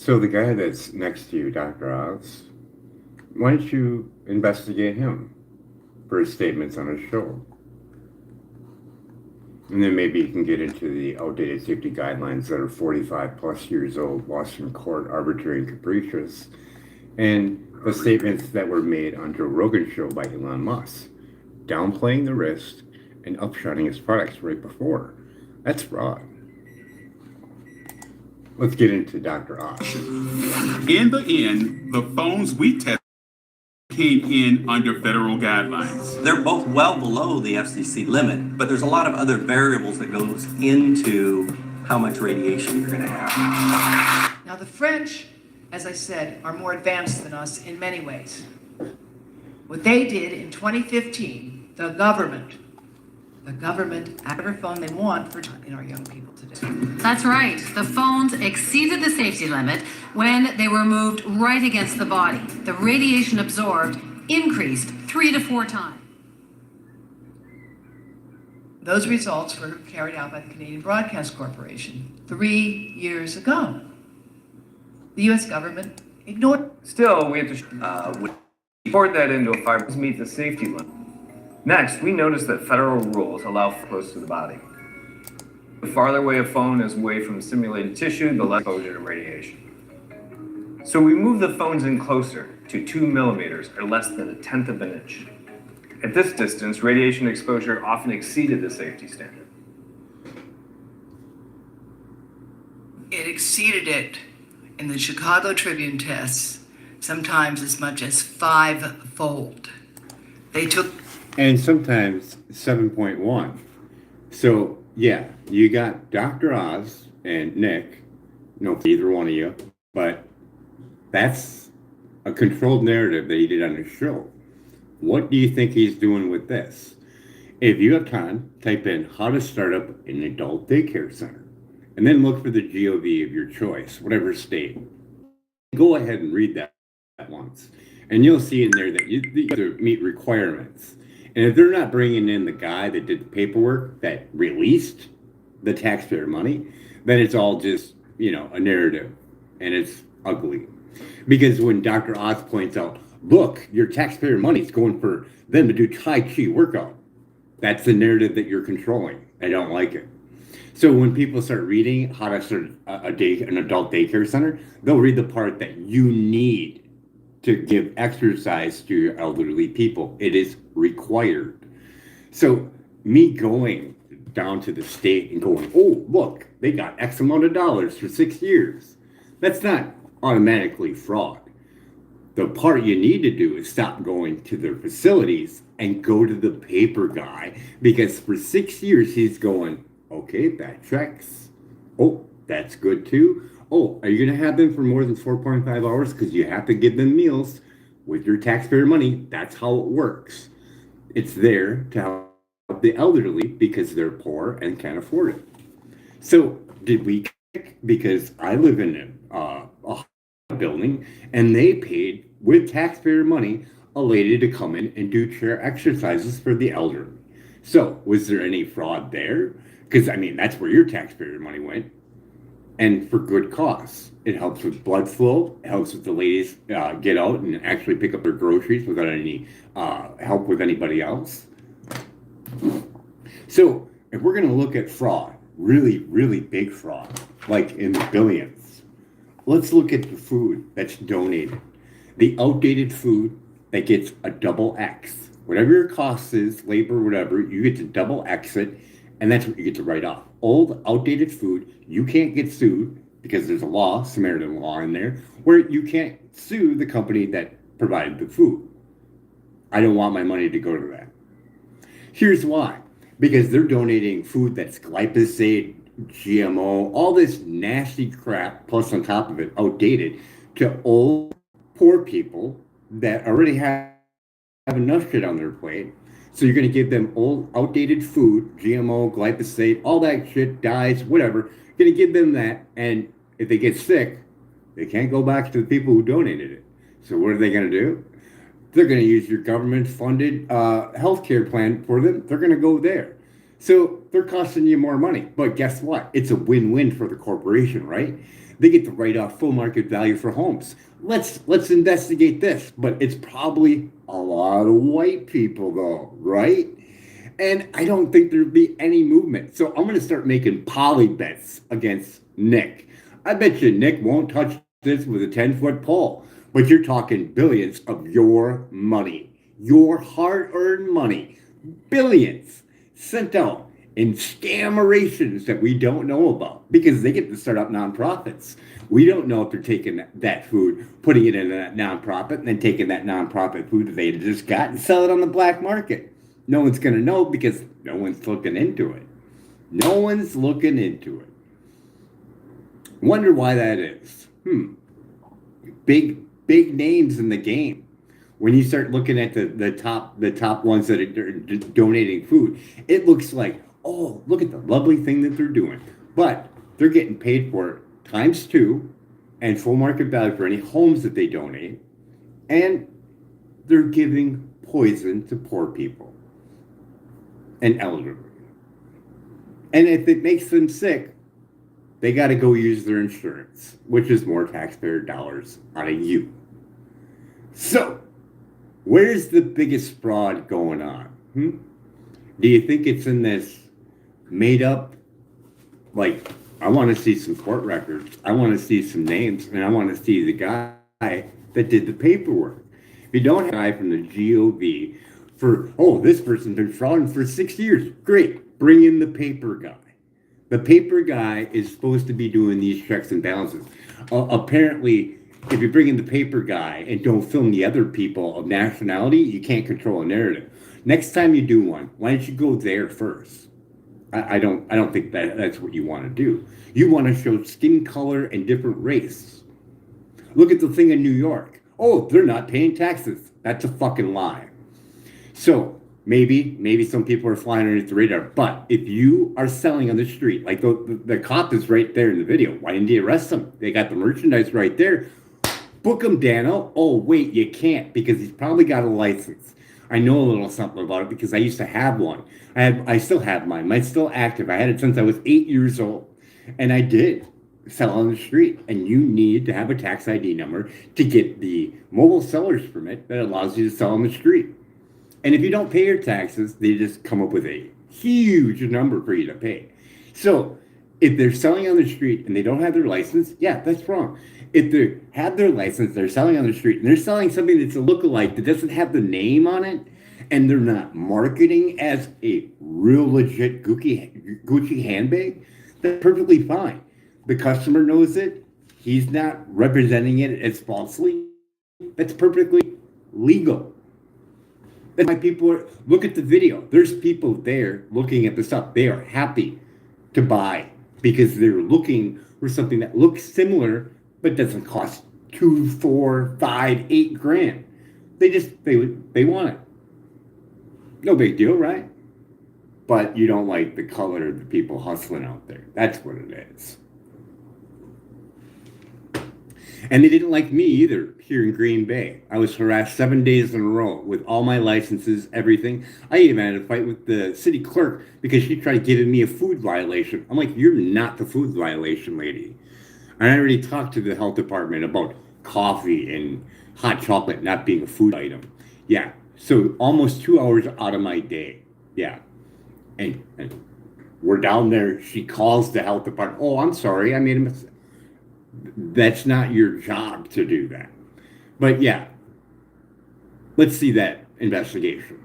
So the guy that's next to you, Dr. Oz, why don't you investigate him for his statements on his show? And then maybe you can get into the outdated safety guidelines that are 45 plus years old, lost in court, arbitrary and capricious, and the statements that were made on Joe Rogan's show by Elon Musk, downplaying the risk and upshotting his products right before. That's fraud. Let's get into Dr. Oz. In the end, the phones we tested came in under federal guidelines. They're both well below the FCC limit, but there's a lot of other variables that goes into how much radiation you're going to have. Now the French, as I said, are more advanced than us in many ways. What they did in 2015, the government, every phone they want for in our young people today. That's right. The phones exceeded the safety limit when they were moved right against the body. The radiation absorbed increased 3 to 4 times. Those results were carried out by the Canadian Broadcast Corporation 3 years ago. The U.S. government ignored. Still, we have to report that into a fiber to meet the safety limit. Next, we noticed that federal rules allow close to the body. The farther away a phone is away from simulated tissue, the less exposure to radiation. So we moved the phones in closer to 2 millimeters, or less than 1/10 of an inch. At this distance, radiation exposure often exceeded the safety standard. It exceeded it in the Chicago Tribune tests, sometimes as much as 5-fold. They took. And sometimes 7.1. So, yeah, you got Dr. Oz and Nick, no, either one of you, but that's a controlled narrative that he did on his show. What do you think he's doing with this? If you have time, type in how to start up an adult daycare center, and then look for the GOV of your choice, whatever state. Go ahead and read that once, and you'll see in there that you have to meet requirements. And if they're not bringing in the guy that did the paperwork that released the taxpayer money, then it's all just, a narrative, and it's ugly. Because when Dr. Oz points out, look, your taxpayer money's going for them to do Tai Chi workout, that's the narrative that you're controlling. I don't like it. So when people start reading how to start an adult daycare center, they'll read the part that you need to give exercise to your elderly people. It is required. So me going down to the state and going, oh, look, they got X amount of dollars for 6 years. That's not automatically fraud. The part you need to do is stop going to their facilities and go to the paper guy, because for 6 years he's going, okay, that checks. Oh, that's good too. Oh, are you going to have them for more than 4.5 hours? Because you have to give them meals with your taxpayer money. That's how it works. It's there to help the elderly because they're poor and can't afford it. So did we kick? Because I live in a building and they paid with taxpayer money a lady to come in and do chair exercises for the elderly. So was there any fraud there? Because, that's where your taxpayer money went. And for good cause. It helps with blood flow. It helps with the ladies get out and actually pick up their groceries without any help with anybody else. So if we're going to look at fraud, really, really big fraud, like in the billions, let's look at the food that's donated. The outdated food that gets a double X. Whatever your cost is, labor, whatever, you get to double X it, and that's what you get to write off. Old, outdated food, you can't get sued because there's a law, Samaritan law in there, where you can't sue the company that provided the food. I don't want my money to go to that. Here's why. Because they're donating food that's glyphosate, GMO, all this nasty crap, plus on top of it, outdated, to old, poor people that already have enough shit on their plate. So you're going to give them old, outdated food, GMO, glyphosate, all that shit, dyes, whatever. You're going to give them that, and if they get sick, they can't go back to the people who donated it. So what are they going to do? They're going to use your government-funded healthcare plan for them. They're going to go there. So they're costing you more money. But guess what? It's a win-win for the corporation, right? They get to write off full market value for homes. Let's investigate this. But it's probably a lot of white people though, right? And I don't think there'd be any movement. So I'm going to start making poly bets against Nick. I bet you Nick won't touch this with a 10-foot pole. But you're talking billions of your money, your hard-earned money, billions sent out in scamerations that we don't know about because they get to start up nonprofits. We don't know if they're taking that food, putting it in a nonprofit, and then taking that nonprofit food that they just got and sell it on the black market. No one's going to know because no one's looking into it. No one's looking into it. Wonder why that is. Big names in the game. When you start looking at the top ones that are donating food, it looks like, oh, look at the lovely thing that they're doing. But they're getting paid for it ×2 and full market value for any homes that they donate. And they're giving poison to poor people and elderly. And if it makes them sick, they got to go use their insurance, which is more taxpayer dollars out of you. So, where's the biggest fraud going on? Do you think it's in this made up, like, I want to see some court records, I want to see some names, and I want to see the guy that did the paperwork. If you don't have a guy from the GOV for, oh, this person's been frauding for 6 years, great, bring in the paper guy. The paper guy is supposed to be doing these checks and balances. Apparently, if you bring in the paper guy and don't film the other people of nationality, you can't control a narrative. Next time you do one, why don't you go there first? I don't think that's what you want to do. You want to show skin color and different race. Look at the thing in New York. Oh, they're not paying taxes. That's a fucking lie. So maybe some people are flying underneath the radar. But if you are selling on the street, like the cop is right there in the video, why didn't you arrest him? They got the merchandise right there. Book him, Dano. Oh, wait, you can't because he's probably got a license. I know a little something about it because I used to have one. I still have mine. Mine's still active. I had it since I was 8 years old. And I did sell on the street. And you need to have a tax ID number to get the mobile seller's permit that allows you to sell on the street. And if you don't pay your taxes, they just come up with a huge number for you to pay. So if they're selling on the street and they don't have their license, yeah, that's wrong. If they have their license, they're selling on the street, and they're selling something that's a lookalike that doesn't have the name on it, and they're not marketing as a real legit Gucci handbag, that's perfectly fine. The customer knows it. He's not representing it as falsely. That's perfectly legal. That's why people are, look at the video. There's people there looking at the stuff. They are happy to buy because they're looking for something that looks similar but doesn't cost $2, $4, $5, $8 grand. They want it. No big deal, right? But you don't like the color of the people hustling out there. That's what it is. And they didn't like me either here in Green Bay. I was harassed 7 days in a row with all my licenses, everything. I even had a fight with the city clerk because she tried giving me a food violation. I'm like, you're not the food violation lady. And I already talked to the health department about coffee and hot chocolate not being a food item. Yeah, so almost 2 hours out of my day. Yeah. And we're down there. She calls the health department. Oh, I'm sorry. I made a mistake. That's not your job to do that. But yeah, let's see that investigation.